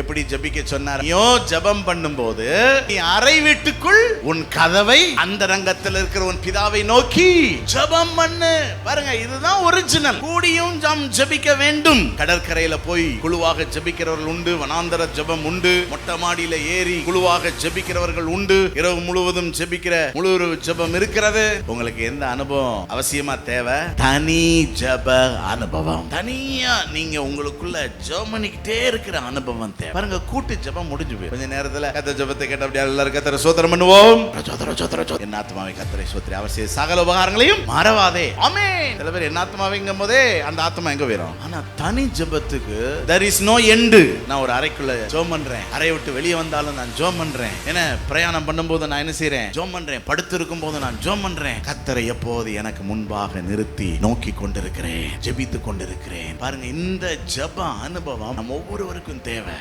எப்படி ஜெபிக்க சொன்னார்? ஜெபம் பண்ணும்போது நீ அறை வீட்டுக்குள் உன் கதவை அந்த ரங்கத்தில் இருக்கிற உன் பிதாவை நோக்கி ஜெபம் பண்ணு. பாருங்க, இதுதான் ஒரிஜினல். கூடியும் ஜெபிக்க வேண்டும். கடற்கரையில போய் குழுவாக ஜெபிக்கிறவர்கள் உண்டு, வனாந்தர ஜெபம் உண்டு, மொட்டை மாடியில ஏறி குழுவாக ஜெபிக்கிறவர்கள் உண்டு, இரவு முழுவதும் ஜெபிக்கிற முழு ஜெபம் இருக்கிறது. உங்களுக்கு எந்த அனுபவம் அவசியமா தேவை? தனி ஜெப அனுபவம். தனியா நீங்க உங்களுக்குள்ள ஜெபம்னிக்கிட்டே இருக்கிற அனுபவம் தேவை. பாருங்க, கூட்டு ஜெபம் முடிஞ்சு போய் கொஞ்ச நேரத்துல கர்த்தர் ஜெபத்தை கேட்ட அப்படியே எல்லாரும் கர்த்தரை ஸ்தோத்திரம் பண்ணுவோம். என் ஆத்துமாவே கர்த்தரை ஸ்தோத்திரி, அவர் செய்த சகல உபகாரங்களையும் மறவாதே. ஆமென். சில பேர் என் ஆத்துமாவேங்கும் போதே அந்த ஆத்துமா எங்க போயிடும். ஆனா தனி ஜெபத்துக்கு there is no end. நான் ஒரு அறைக்குள்ள ஜெபம் பண்றேன், அறையை விட்டு வெளியே வந்தாலும் நான் ஜெபம் பண்றேன், என்ன பிரயாணம் பண்ணும்போது நான் என்ன செய்றேன்? ஜெபம் பண்றேன், படுத்து இருக்கும் போது நான் ஜெபம் பண்றேன். கர்த்தரை எப்போது எனக்கு முன்பாக நிறுத்தி நோக்கி கொண்டிருக்கிறேன், ஜெபித்து கொண்டிருக்கிறேன். பாருங்க, இந்த ஜெப அனுபவம் நம்ம ஒவ்வொருவருக்கும் தேவை.